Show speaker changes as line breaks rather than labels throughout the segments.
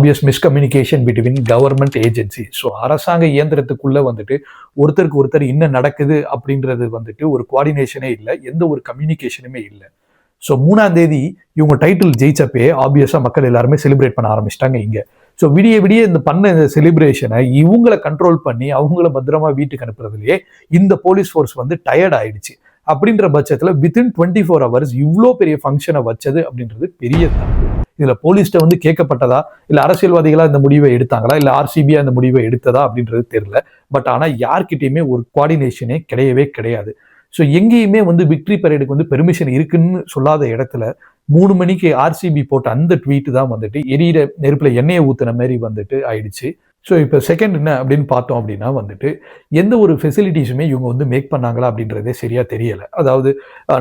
Obvious miscommunication between government agency. So அரசாங்க இயந்திரத்துக்குள்ள வந்துட்டு ஒருத்தருக்கு ஒருத்தர் என்ன நடக்குது அப்படின்றது வந்துட்டு ஒரு கோஆர்டினேஷனே இல்லை, எந்த ஒரு கம்யூனிகேஷனுமே இல்லை. ஸோ 3ஆம் தேதி இவங்க டைட்டில் ஜெயிச்சப்பே ஆப்வியஸாக மக்கள் எல்லாருமே செலிப்ரேட் பண்ண ஆரம்பிச்சிட்டாங்க இங்கே. ஸோ விடிய விடிய இந்த இந்த செலிப்ரேஷனை இவங்களை கண்ட்ரோல் பண்ணி அவங்கள பத்திரமா வீட்டுக்கு அனுப்புறதுலேயே இந்த போலீஸ் ஃபோர்ஸ் வந்து டயர்ட் ஆயிடுச்சு. அப்படின்ற பட்சத்தில் வித்தின் 24 hours இவ்வளோ பெரிய ஃபங்க்ஷனை வச்சது அப்படின்றது பெரிய தப்பு. இதுல போலீஸ்ட வந்து கேட்கப்பட்டதா, இல்ல அரசியல்வாதிகளா இந்த முடிவை எடுத்தாங்களா, இல்ல ஆர்சிபியா இந்த முடிவை எடுத்ததா அப்படின்றது தெரியல. பட் ஆனா யார்கிட்டயுமே ஒரு கோஆர்டினேஷனே கிடையவே கிடையாது. ஸோ எங்கேயுமே வந்து விக்டரி பரேடுக்கு வந்து பெர்மிஷன் இருக்குன்னு சொல்லாத இடத்துல 3 மணிக்கு ஆர்சிபி போட்ட அந்த ட்வீட் தான் வந்துட்டு எரியிற நெருப்புல எண்ணெயை ஊத்துன மாதிரி வந்துட்டு ஆயிடுச்சு. ஸோ இப்போ செகண்ட் என்ன அப்படின்னு பார்த்தோம் அப்படின்னா வந்துட்டு எந்த ஒரு ஃபெசிலிட்டிஸுமே இவங்க வந்து மேக் பண்ணாங்களா அப்படின்றதே சரியா தெரியலை. அதாவது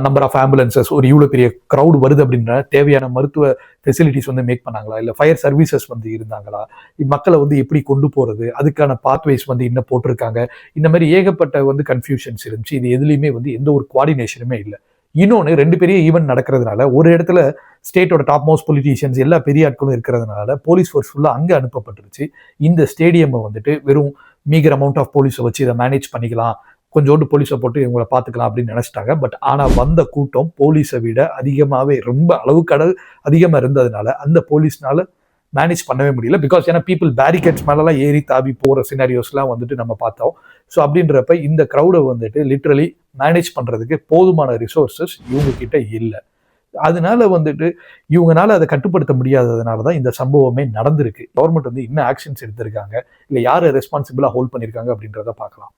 நம்பர் ஆஃப் ஆம்புலன்சஸ், ஒரு இவ்வளோ பெரிய க்ரௌட் வருது அப்படின்ற தேவையான மருத்துவ ஃபெசிலிட்டிஸ் வந்து மேக் பண்ணாங்களா, இல்லை ஃபயர் சர்வீசஸ் வந்து இருந்தாங்களா, மக்களை வந்து எப்படி கொண்டு போகிறது, அதுக்கான பாத்வேஸ் வந்து என்ன போட்டிருக்காங்க, இந்த மாதிரி ஏகப்பட்ட வந்து கன்ஃபியூஷன்ஸ் இருந்துச்சு. இது எதுலையுமே வந்து எந்த ஒரு கோஆர்டினேஷனுமே இல்லை. இன்னொன்று 2 பெரிய ஈவெண்ட் நடக்கிறதுனால ஒரு இடத்துல ஸ்டேட்டோட டாப் மோஸ்ட் பொலிட்டீஷியன்ஸ் எல்லா பெரிய ஆட்களும் இருக்கிறதுனால போலீஸ் ஃபோர்ஸ் ஃபுல்லாக அங்கே அனுப்பப்பட்டுருச்சு. இந்த ஸ்டேடியமை வந்துட்டு வெறும் மீகர் அமௌண்ட் ஆஃப் போலீஸை வச்சு இதை மேனேஜ் பண்ணிக்கலாம், கொஞ்சோண்டு போலீஸை போட்டு இவங்களை பார்த்துக்கலாம் அப்படின்னு நினச்சிட்டாங்க. பட் ஆனால் வந்த கூட்டம் போலீஸை விட அதிகமாகவே ரொம்ப அளவுக்கு அதிகமாக இருந்ததுனால அந்த போலீஸ்னால மேனேஜ் பண்ணவே முடியல. பிகாஸ் ஏன்னா பீப்புள் பேரிகேட்ஸ் மேலெல்லாம் ஏறி தாவி போகிற சினாரியோஸ்லாம் வந்துட்டு நம்ம பார்த்தோம். ஸோ அப்படின்றப்ப இந்த க்ரௌடை வந்துட்டு லிட்ரலி மேனேஜ் பண்ணுறதுக்கு போதுமான ரிசோர்ஸஸ் இவங்க கிட்ட இல்லை. அதனால வந்துட்டு இவங்கனால அதை கட்டுப்படுத்த முடியாததுனால தான் இந்த சம்பவமே நடந்திருக்கு. கவர்மெண்ட் வந்து என்ன ஆக்ஷன்ஸ் எடுத்திருக்காங்க, இல்லை யாரை ரெஸ்பான்சிபிளாக ஹோல்ட் பண்ணியிருக்காங்க அப்படின்றத பார்க்கலாம்.